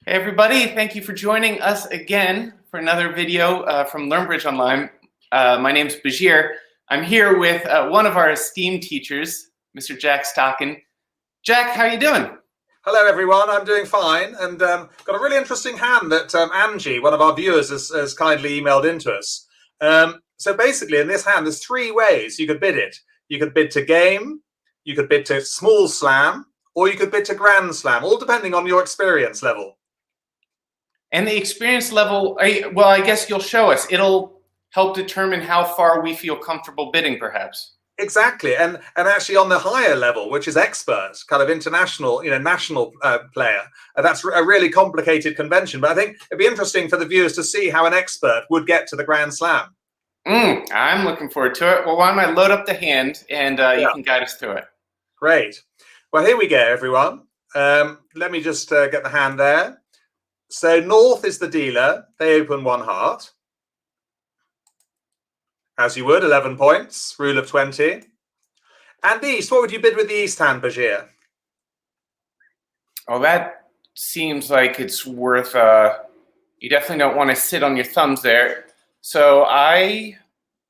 Hey everybody, thank you for joining us again for another video from LearnBridge Online. My name's Bashir. I'm here with one of our esteemed teachers, Mr. Jack Stockin. Jack, how you doing? Hello everyone, I'm doing fine, and got a really interesting hand that Angie, one of our viewers, has kindly emailed into us. So basically in this hand there's three ways you could bid it. You could bid to game, you could bid to small slam, or you could bid to grand slam, all depending on your experience level. And the experience level, well, I guess you'll show us. It'll help determine how far we feel comfortable bidding, perhaps. Exactly, and actually on the higher level, which is expert, kind of international, national player, that's a really complicated convention. But I think it'd be interesting for the viewers to see how an expert would get to the Grand Slam. I'm looking forward to it. Well, why don't I load up the hand and you can guide us through it. Great. Well, here we go, everyone. Let me just get the hand there. So North is the dealer. They open one heart. As you would, 11 points, rule of 20. And East, what would you bid with the East hand, Bashir? Oh, that seems like it's worth, you definitely don't want to sit on your thumbs there. So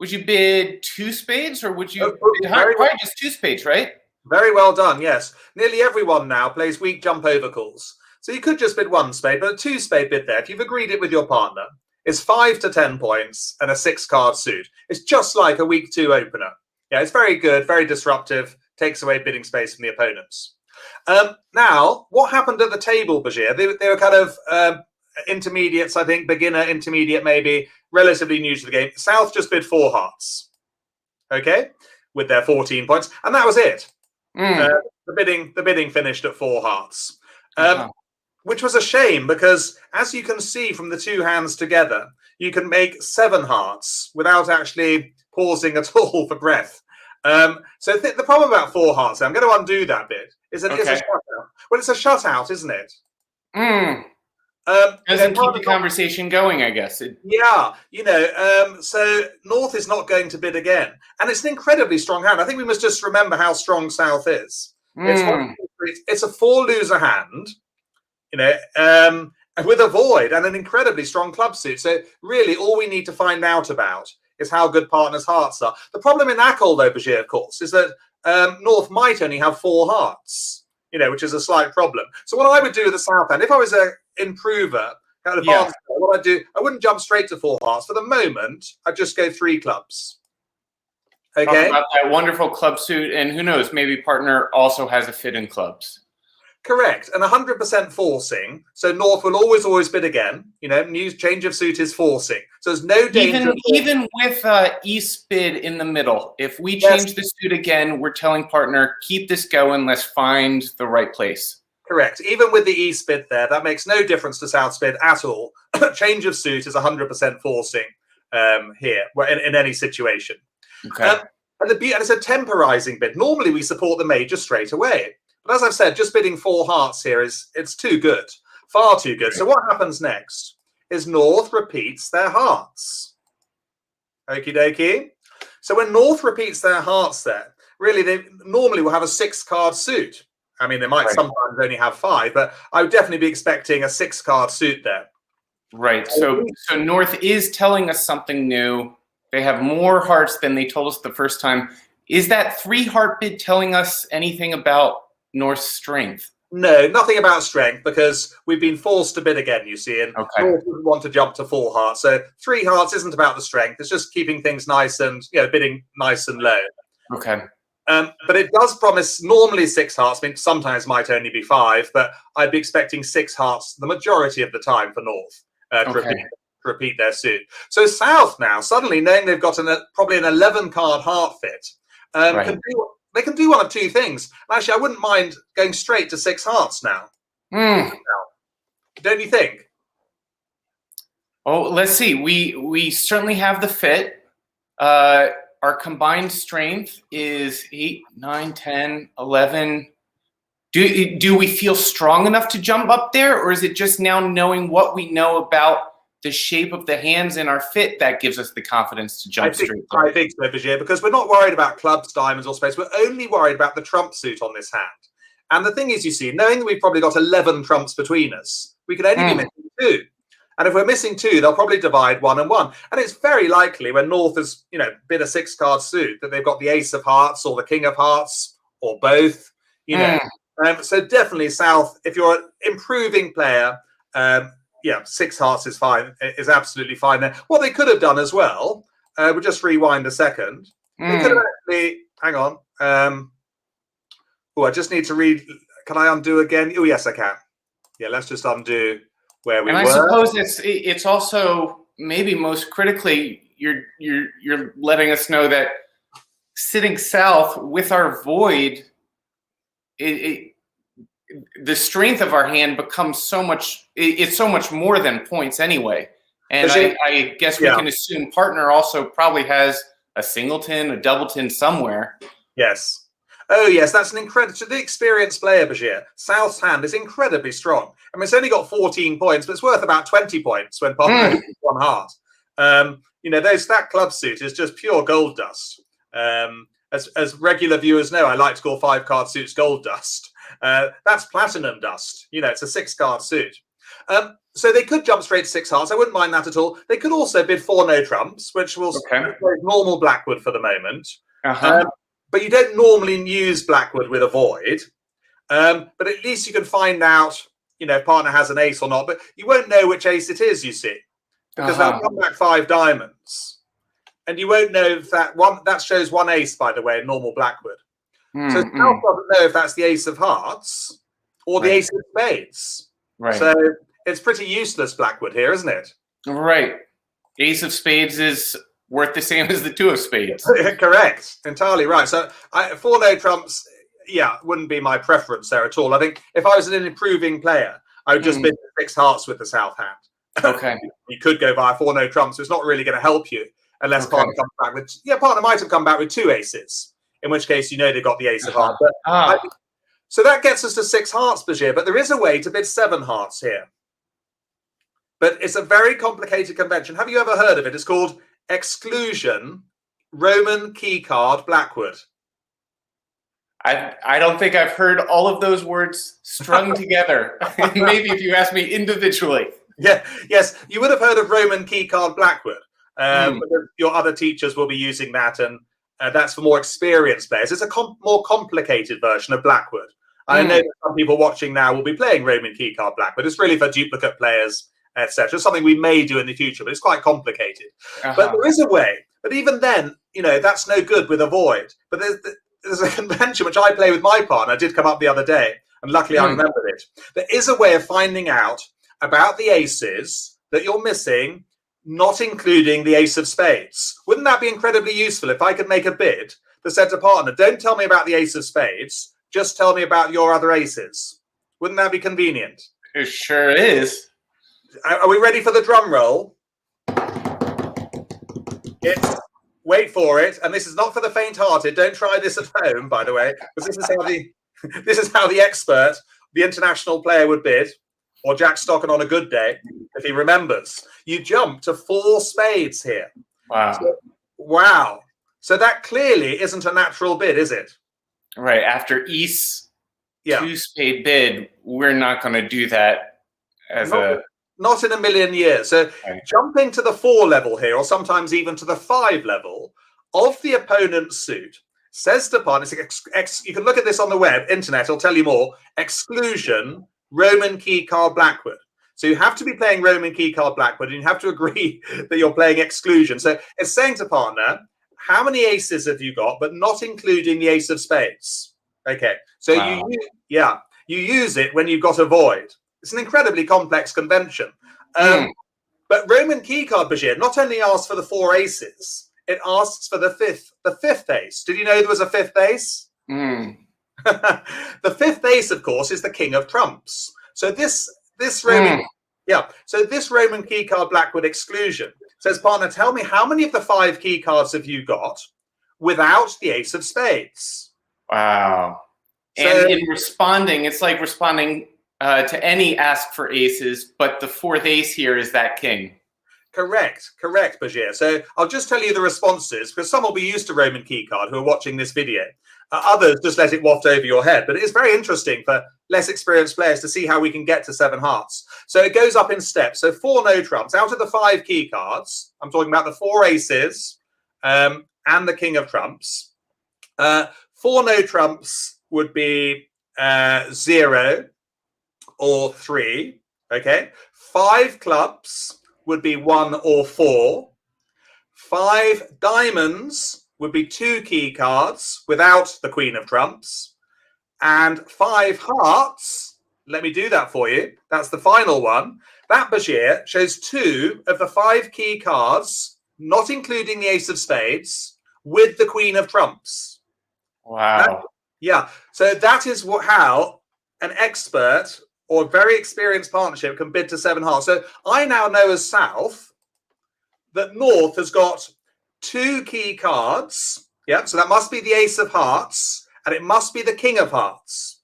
would you bid two spades or would you bid probably just two spades, right? Very well done, yes. Nearly everyone now plays weak jump over calls. So you could just bid one spade, but a two spade bid there, if you've agreed it with your partner, is 5 to 10 points and a 6-card suit. It's just like a week 2 opener. Yeah, it's very good, very disruptive, takes away bidding space from the opponents. Now, what happened at the table, Bashir? They were kind of intermediates, I think, beginner, intermediate maybe, relatively new to the game. South just bid 4 hearts, okay, with their 14 points, and that was it. The bidding finished at 4 hearts. Which was a shame because, as you can see from the two hands together, you can make 7 hearts without actually pausing at all for breath. So the problem about 4 hearts, I'm going to undo that bit, is that it's a shutout. Well, it's a shutout, isn't it? Doesn't keep the conversation going, I guess. Yeah, so North is not going to bid again. And it's an incredibly strong hand. I think we must just remember how strong South is. It's a 4-loser hand. With a void and an incredibly strong club suit. So really all we need to find out about is how good partners' hearts are. The problem in Akol, though, Bashir, of course, is that North might only have 4 hearts, which is a slight problem. So what I would do with the South hand, if I was an improver, kind of advanced, what I'd do, I wouldn't jump straight to 4 hearts. For the moment, I'd just go 3 clubs. Okay? Talk about that wonderful club suit, and who knows, maybe partner also has a fit in clubs. Correct, and 100% forcing. So North will always bid again. New change of suit is forcing. So there's no danger. Even with East bid in the middle, if we change the suit again, we're telling partner, keep this going, let's find the right place. Correct. Even with the East bid there, that makes no difference to South bid at all. Change of suit is 100% forcing here, in any situation. Okay. And it's a temporizing bid. Normally we support the major straight away. But as I've said, just bidding 4 hearts here it's too good, far too good. So what happens next is North repeats their hearts. Okie dokie. So when North repeats their hearts there, really they normally will have a 6-card suit. I mean, they might sometimes only have 5, but I would definitely be expecting a 6-card suit there. Right. So North is telling us something new. They have more hearts than they told us the first time. Is that 3-heart bid telling us anything about North's strength? No, nothing about strength, because we've been forced to bid again, you see, and North wouldn't want to jump to 4 hearts. So 3 hearts isn't about the strength. It's just keeping things nice and, bidding nice and low. Okay. But it does promise normally 6 hearts. I mean, sometimes might only be 5, but I'd be expecting 6 hearts the majority of the time for North to repeat their suit. So South now, suddenly knowing they've got probably an 11-card heart fit, they can do one of 2 things. Actually, I wouldn't mind going straight to 6 hearts now. Don't you think? Oh, let's see. We certainly have the fit. Our combined strength is 8, 9, 10, 11. Do we feel strong enough to jump up there, or is it just now knowing what we know about the shape of the hands in our fit that gives us the confidence to jump straight there? I think so, Bashir, because we're not worried about clubs, diamonds, or spades. We're only worried about the trump suit on this hand. And the thing is, you see, knowing that we've probably got 11 trumps between us, we could only be missing 2. And if we're missing 2, they'll probably divide 1 and 1. And it's very likely when North has, bid a 6-card suit that they've got the Ace of Hearts or the King of Hearts or both. So definitely South, if you're an improving player, 6 hearts is fine, is absolutely fine there. What they could have done as well, we'll just rewind a second. They could have actually, hang on. I just need to read. Can I undo again? Oh, yes, I can. Yeah, let's just undo where we were. And I suppose it's also maybe most critically, you're letting us know that sitting south with our void, the strength of our hand becomes so much. It's so much more than points anyway. And I guess we can assume partner also probably has a singleton, a doubleton somewhere. Yes. Oh, yes, that's an incredible. To the experienced player, Bashir, South's hand is incredibly strong. I mean, it's only got 14 points, but it's worth about 20 points when partner opens 1 heart. That club suit is just pure gold dust. As regular viewers know, I like to call 5-card suits gold dust. That's platinum dust. It's a 6-card suit. So they could jump straight to 6 hearts. I wouldn't mind that at all. They could also bid 4 no trumps, which will normal Blackwood for the moment. But you don't normally use Blackwood with a void. But at least you can find out, if partner has an ace or not. But you won't know which ace it is, you see. Because they'll come back 5 diamonds. And you won't know if that shows 1 ace, by the way, in normal Blackwood. So South doesn't know if that's the Ace of Hearts or the Ace of Spades. Right. So it's pretty useless Blackwood here, isn't it? Right. Ace of Spades is worth the same as the 2 of Spades. Correct. Entirely right. So 4 no trumps, wouldn't be my preference there at all. I think if I was an improving player, I would just bid 6 hearts with the South hand. Okay. You could go via 4 no trumps. So it's not really going to help you unless partner comes back with... partner might have come back with 2 aces, in which case they've got the Ace of Hearts. So that gets us to 6 hearts, Bashir. But there is a way to bid 7 hearts here. But it's a very complicated convention. Have you ever heard of it? It's called Exclusion, Roman Keycard, Blackwood. I don't think I've heard all of those words strung together. Maybe if you ask me individually. Yes, you would have heard of Roman Keycard, Blackwood. But your other teachers will be using that, and that's for more experienced players. It's a more complicated version of Blackwood. I know that some people watching now will be playing Roman Keycard, Blackwood. It's really for duplicate players, etc. Something we may do in the future, but it's quite complicated. But there is a way. But even then, that's no good with a void. But there's a convention which I play with my partner. Did come up the other day, and luckily I remembered it. There is a way of finding out about the aces that you're missing, not including the Ace of Spades. Wouldn't that be incredibly useful if I could make a bid that said to partner, don't tell me about the Ace of Spades, just tell me about your other aces? Wouldn't that be convenient? It sure is. Are we ready for the drum roll? Wait for it, and this is not for the faint-hearted. Don't try this at home, by the way, because this is how the expert, the international player, would bid, or Jack Stockton on a good day, if he remembers. You jump to 4 spades here. Wow. So that clearly isn't a natural bid, is it? Right. After East's 2-spade bid, we're not going to do that Not in a million years. So jumping to the 4 level here, or sometimes even to the 5 level of the opponent's suit, says to partner, you can look at this on the web, internet, it'll tell you more, Exclusion, Roman Keycard, Blackwood. So you have to be playing Roman Keycard, Blackwood, and you have to agree that you're playing Exclusion. So it's saying to partner, how many aces have you got, but not including the Ace of Spades? Okay. So you use it when you've got a void. It's an incredibly complex convention. But Roman Keycard, Bashir, not only asks for the 4 aces, it asks for the fifth ace. Did you know there was a 5th ace? The 5th ace, of course, is the King of Trumps. So this Roman Keycard Blackwood Exclusion says, partner, tell me how many of the 5 key cards have you got without the Ace of Spades? Wow. And in responding, it's like responding to any ask for aces, but the 4th ace here is that king. Correct, Bashir. So I'll just tell you the responses, because some will be used to Roman Keycard who are watching this video. Others just let it waft over your head. But it is very interesting for less experienced players to see how we can get to 7 hearts. So it goes up in steps. So 4 no trumps. Out of the 5 key cards, I'm talking about the 4 aces and the king of trumps. 4 no trumps would be 0 or 3. Okay. 5 clubs would be 1 or 4. 5 diamonds would be 2 key cards without the queen of trumps. And 5 hearts, let me do that for you. That's the final one. That Bashir shows 2 of the 5 key cards, not including the ace of spades, with the queen of trumps. Wow. Yeah. So that is how an expert or very experienced partnership can bid to 7 hearts. So I now know as South that North has got 2 key cards. Yeah. So that must be the ace of hearts. And it must be the king of hearts,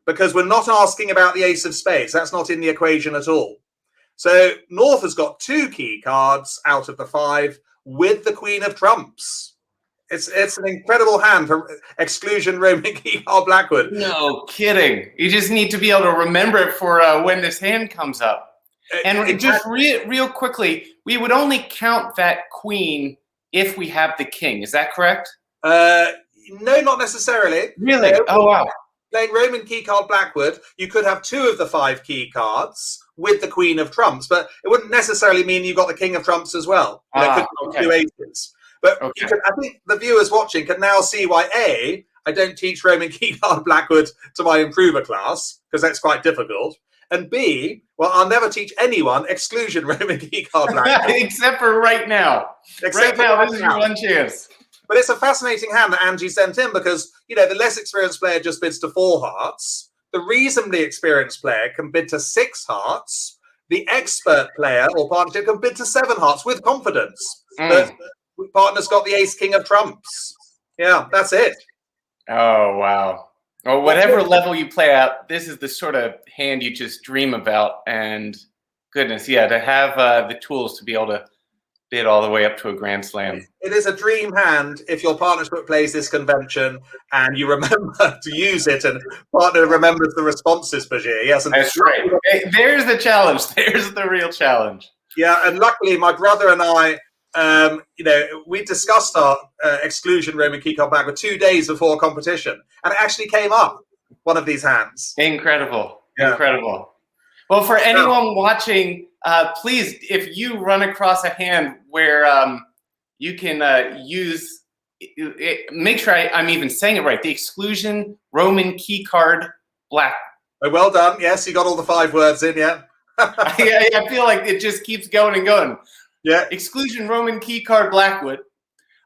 because we're not asking about the ace of spades. That's not in the equation at all. So North has got 2 key cards out of the 5 with the queen of trumps. It's an incredible hand for Exclusion Roman key card Blackwood. No kidding. You just need to be able to remember it for when this hand comes up. And just real quickly, we would only count that queen if we have the king. Is that correct? No, not necessarily. Really? Oh, wow. Playing Roman key card Blackwood, you could have 2 of the 5 key cards with the queen of trumps, but it wouldn't necessarily mean you got the king of trumps as well. There could be 2 aces. But I think the viewers watching can now see why, A, I don't teach Roman key card Blackwood to my improver class, because that's quite difficult. And B, well, I'll never teach anyone Exclusion Roman key card Blackwood. Except for right now. This is your one chance. But it's a fascinating hand that Angie sent in because, the less experienced player just bids to 4 hearts. The reasonably experienced player can bid to 6 hearts. The expert player or partnership can bid to 7 hearts with confidence. The partner's got the ace king of trumps. Yeah, that's it. Oh, wow. Well, whatever level you play at, this is the sort of hand you just dream about. And goodness, yeah, to have the tools to be able to bid all the way up to a grand slam. It is a dream hand if your partnership plays this convention and you remember to use it and partner remembers the responses, Bashir. Yes, and that's right. There's the challenge. There's the real challenge. Yeah, and luckily my brother and I, we discussed our Exclusion Roman key card Blackwood 2 days before competition, and it actually came up, one of these hands. Incredible. Yeah. Incredible. Well, for anyone watching, please, if you run across a hand where you can use, make sure I'm even saying it right, the Exclusion Roman key card Black. Oh, well done. Yes, you got all the 5 words in, yeah. I feel like it just keeps going and going. Yeah. Exclusion Roman key card Blackwood.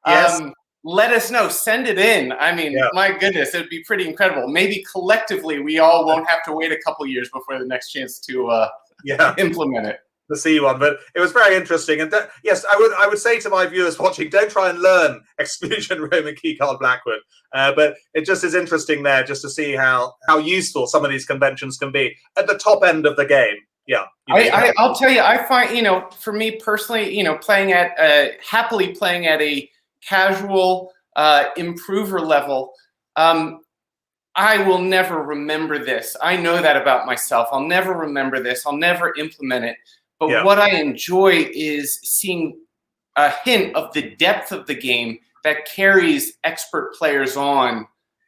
Yes. Let us know. Send it in. I mean, my goodness, it would be pretty incredible. Maybe collectively we all won't have to wait a couple years before the next chance to implement it. The C one, but it was very interesting. And yes, I would say to my viewers watching, don't try and learn Exclusion Roman key card Blackwood. But it just is interesting there just to see how useful some of these conventions can be at the top end of the game. Yeah, I'll tell you, I find, for me personally, playing at happily playing at a casual improver level, I will never remember this. I know that about myself. I'll never remember this. I'll never implement it. But what I enjoy is seeing a hint of the depth of the game that carries expert players on.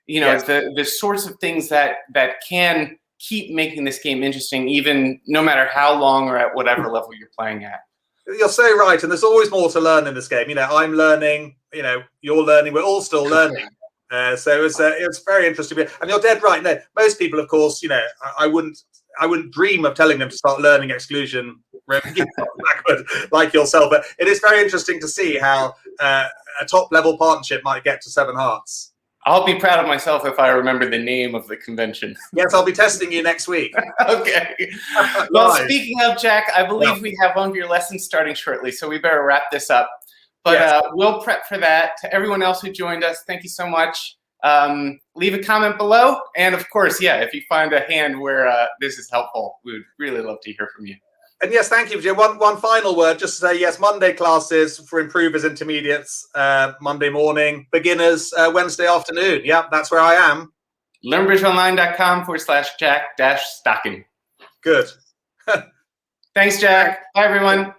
The sorts of things that can keep making this game interesting, even no matter how long or at whatever level you're playing at. You're so right, and there's always more to learn in this game. I'm learning. You're learning. We're all still learning. So it's very interesting. And you're dead right. No, most people, of course, I wouldn't dream of telling them to start learning Exclusion Blackwood like yourself. But it is very interesting to see how a top level partnership might get to 7 hearts. I'll be proud of myself if I remember the name of the convention. Yes, I'll be testing you next week. Okay. Well, speaking of, Jack, I believe we have one of your lessons starting shortly, so we better wrap this up. But we'll prep for that. To everyone else who joined us, thank you so much. Leave a comment below. And, of course, if you find a hand where this is helpful, we would really love to hear from you. And yes, thank you, Jim. One final word, just to say, yes, Monday classes for improvers, intermediates, Monday morning, beginners, Wednesday afternoon. Yeah, that's where I am. LearnBridgeOnline.com/Jack-Stocking. Good. Thanks, Jack. Bye, everyone.